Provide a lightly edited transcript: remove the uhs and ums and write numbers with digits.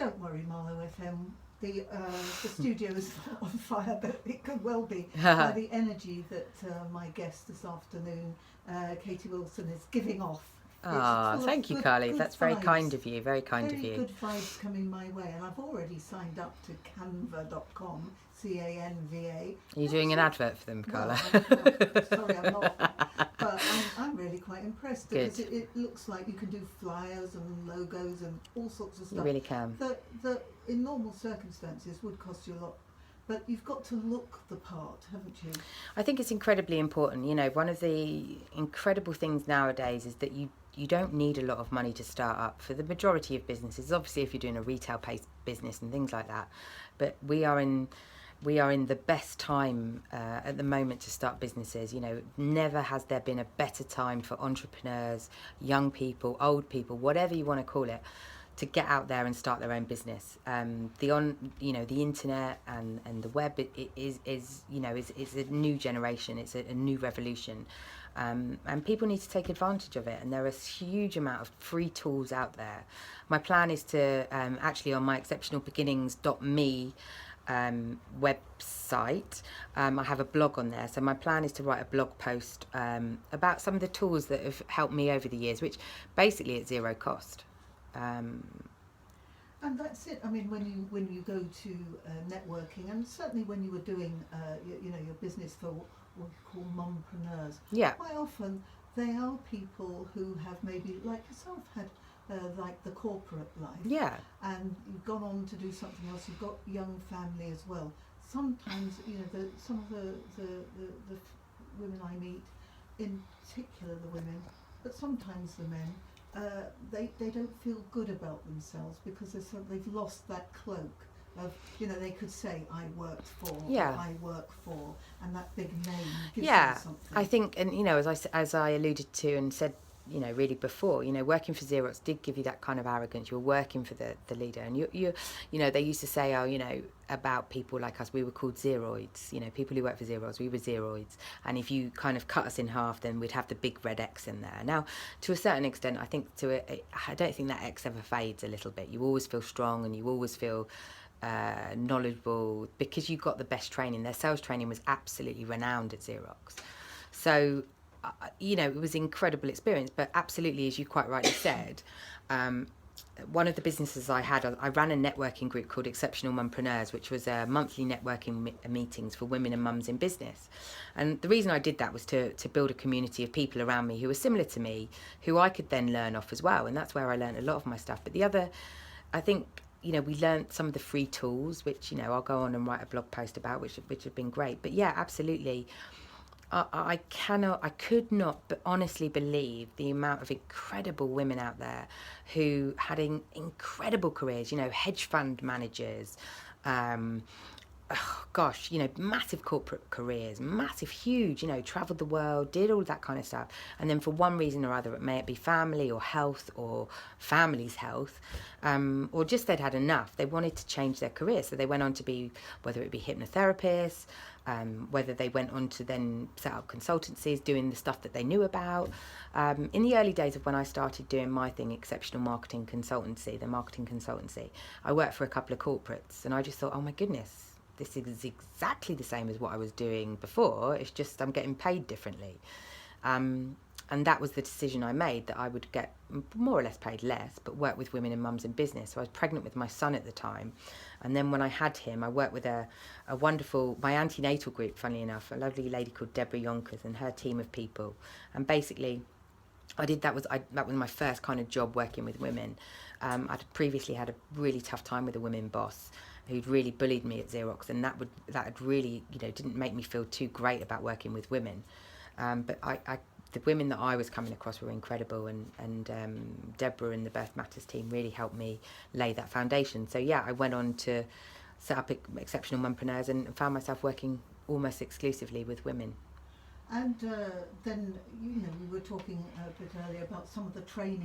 don't worry, Marlow FM. The studio is not on fire, but it could well be by the energy that my guest this afternoon, Katie Wilson, is giving off. Ah, thank you, Carly. That's very kind of you. Very kind of you. Very good vibes coming my way, and I've already signed up to canva.com, CANVA. Are you doing an advert for them, Carla? Well, sorry, I'm not. But I'm really quite impressed because it looks like you can do flyers and logos and all sorts of stuff. You really can. That in normal circumstances would cost you a lot. But you've got to look the part, haven't you? I think it's incredibly important. You know, one of the incredible things nowadays is that you don't need a lot of money to start up for the majority of businesses. Obviously, if you're doing a retail-based business and things like that, but we are in the best time at the moment to start businesses. You know, never has there been a better time for entrepreneurs, young people, old people, whatever you want to call it, to get out there and start their own business. The internet and the web is a new generation. It's a new revolution. And people need to take advantage of it, and there are a huge amount of free tools out there. My plan is to actually on my exceptionalbeginnings.me website, I have a blog on there, so my plan is to write a blog post about some of the tools that have helped me over the years, which basically at zero cost. And that's it. I mean, when you go to networking, and certainly when you were doing your business for what we call mompreneurs, quite often they are people who have maybe, like yourself, had like the corporate life, and you've gone on to do something else. You've got young family as well. Sometimes some of the women I meet, in particular the women, but sometimes the men, they don't feel good about themselves because they've lost that cloak of, they could say I worked for, or I work for, and that big name gives them something. I think, and as I alluded to and said, really before, working for Xerox did give you that kind of arrogance. You're working for the leader, and you they used to say, about people like us, we were called Xeroids. People who work for Xerox, we were Xeroids, and if you kind of cut us in half, then we'd have the big red X in there. Now, to a certain extent, I think I don't think that X ever fades a little bit. You always feel strong, and you always feel knowledgeable because you got the best training. Their sales training was absolutely renowned at Xerox, so it was an incredible experience. But absolutely, as you quite rightly said, one of the businesses I ran a networking group called Exceptional Mumpreneurs, which was monthly networking meetings for women and mums in business. And the reason I did that was to build a community of people around me who were similar to me, who I could then learn off as well. And that's where I learned a lot of my stuff. But the other, I think, we learned some of the free tools, which, I'll go on and write a blog post about, which have been great. But yeah, absolutely. I could not but honestly believe the amount of incredible women out there who had incredible careers, hedge fund managers, massive corporate careers, huge, travelled the world, did all that kind of stuff. And then for one reason or other, may it be family or health or family's health, or just they'd had enough, they wanted to change their career. So they went on to be, whether it be hypnotherapists, whether they went on to then set up consultancies, doing the stuff that they knew about. In the early days of when I started doing my thing, Exceptional Marketing Consultancy, the marketing consultancy, I worked for a couple of corporates, and I just thought, oh my goodness, this is exactly the same as what I was doing before. It's just I'm getting paid differently. And that was the decision I made, that I would get more or less paid less, but work with women and mums in business. So I was pregnant with my son at the time. And then when I had him, I worked with a wonderful, my antenatal group, funnily enough, a lovely lady called Deborah Yonkers and her team of people. And basically, that was my first kind of job working with women. I'd previously had a really tough time with a women boss who'd really bullied me at Xerox, and that had really, didn't make me feel too great about working with women. But the women that I was coming across were incredible, and Deborah and the Birth Matters team really helped me lay that foundation. So yeah, I went on to set up Exceptional Mumpreneurs and found myself working almost exclusively with women. And then, we were talking a bit earlier about some of the training